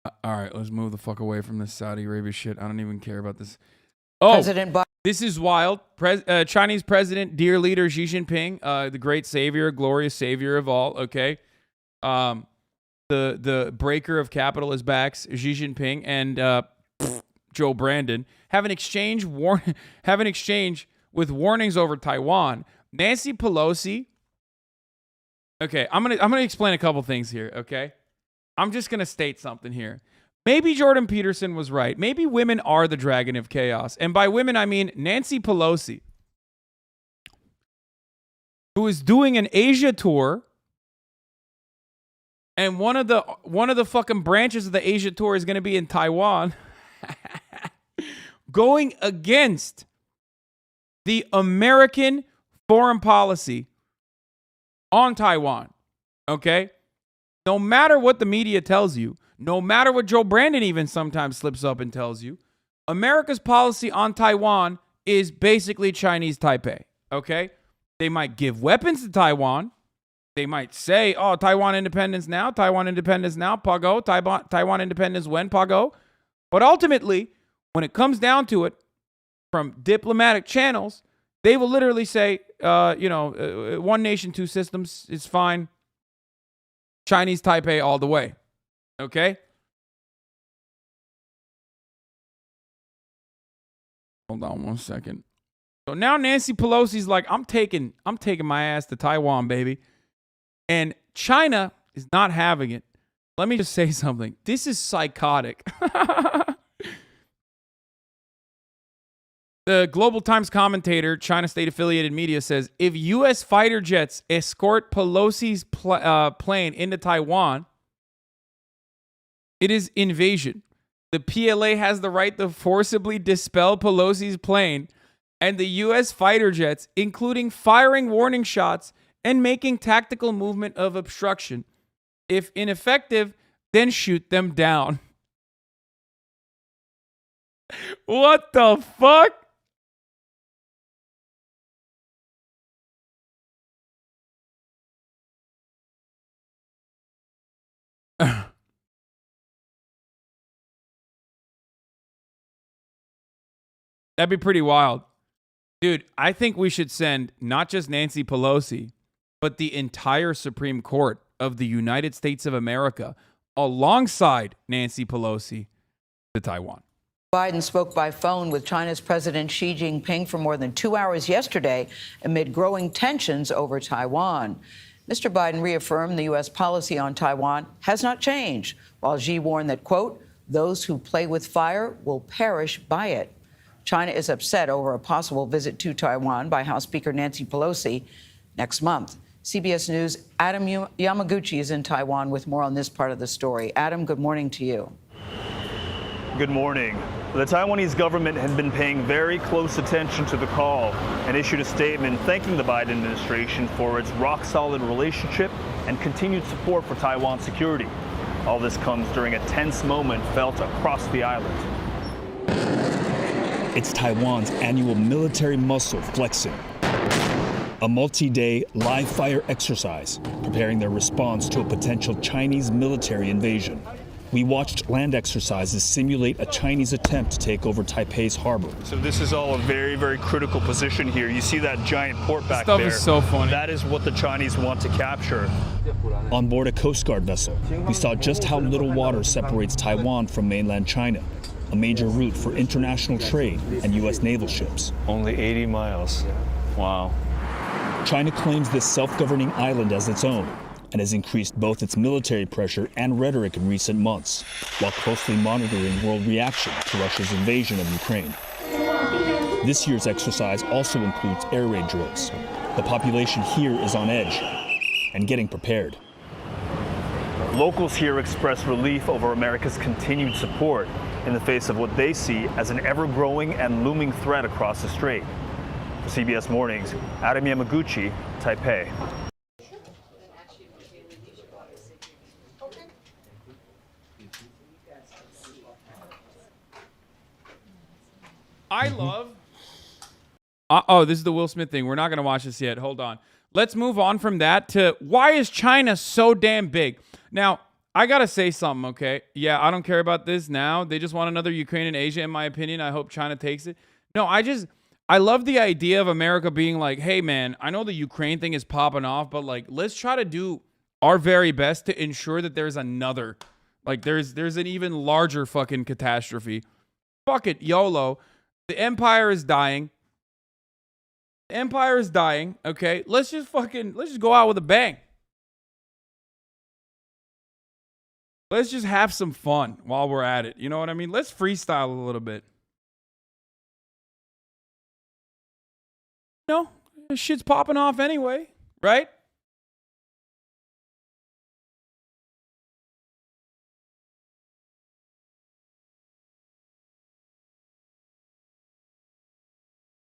All right, let's move the fuck away from this Saudi Arabia shit. I don't even care about this. Oh, President Biden. This is wild. Chinese president, dear leader Xi Jinping, the great savior, glorious savior of all. Okay, the breaker of capitalist backs, Xi Jinping and Joe Brandon have an exchange with warnings over Taiwan. Nancy Pelosi. Okay, I'm gonna explain a couple things here. Okay. I'm just going to state something here. Maybe Jordan Peterson was right. Maybe women are the dragon of chaos. And by women, I mean Nancy Pelosi, who is doing an Asia tour. And one of the fucking branches of the Asia tour is going to be in Taiwan. Going against the American foreign policy on Taiwan. Okay? No matter what the media tells you, no matter what Joe Brandon even sometimes slips up and tells you, America's policy on Taiwan is basically Chinese Taipei, okay? They might give weapons to Taiwan. They might say, oh, Taiwan independence now, Pago, Taiwan independence when, Pago. But ultimately, when it comes down to it, from diplomatic channels, they will literally say, one nation, two systems is fine. Chinese Taipei all the way. Okay? Hold on one second. So now Nancy Pelosi's like, I'm taking my ass to Taiwan, baby. And China is not having it. Let me just say something. This is psychotic. The Global Times commentator, China state-affiliated media, says, if U.S. fighter jets escort Pelosi's plane into Taiwan, it is invasion. The PLA has the right to forcibly dispel Pelosi's plane, and the U.S. fighter jets, including firing warning shots and making tactical movement of obstruction. If ineffective, then shoot them down. What the fuck? That'd be pretty wild. Dude, I think we should send not just Nancy Pelosi, but the entire Supreme Court of the United States of America alongside Nancy Pelosi to Taiwan. Biden spoke by phone with China's President Xi Jinping for more than 2 hours yesterday amid growing tensions over Taiwan. Mr. Biden reaffirmed the U.S. policy on Taiwan has not changed, while Xi warned that, quote, those who play with fire will perish by it. China is upset over a possible visit to Taiwan by House Speaker Nancy Pelosi next month. CBS News' Adam Yamaguchi is in Taiwan with more on this part of the story. Adam, good morning to you. Good morning. The Taiwanese government had been paying very close attention to the call and issued a statement thanking the Biden administration for its rock-solid relationship and continued support for Taiwan's security. All this comes during a tense moment felt across the island. It's Taiwan's annual military muscle flexing. A multi-day live fire exercise preparing their response to a potential Chinese military invasion. We watched land exercises simulate a Chinese attempt to take over Taipei's harbor. So this is all a very, very critical position here. You see that giant port back there? Stuff is so funny. That is what the Chinese want to capture. On board a Coast Guard vessel, we saw just how little water separates Taiwan from mainland China, a major route for international trade and U.S. naval ships. Only 80 miles. Wow. China claims this self-governing island as its own and has increased both its military pressure and rhetoric in recent months, while closely monitoring world reaction to Russia's invasion of Ukraine. This year's exercise also includes air raid drills. The population here is on edge and getting prepared. Locals here express relief over America's continued support in the face of what they see as an ever-growing and looming threat across the strait. For CBS Mornings, Adam Yamaguchi, Taipei. I love... this is the Will Smith thing. We're not going to watch this yet. Hold on. Let's move on from that to why is China so damn big? Now, I gotta say something, okay? Yeah, I don't care about this now. They just want another Ukraine and Asia, in my opinion. I hope China takes it. No, I love the idea of America being like, hey man, I know the Ukraine thing is popping off, but like, let's try to do our very best to ensure that there's another, like there's an even larger fucking catastrophe. Fuck it, YOLO. The empire is dying. The empire is dying, okay? Let's just go out with a bang. Let's just have some fun while we're at it. You know what I mean? Let's freestyle a little bit. No, this shit's popping off anyway, right?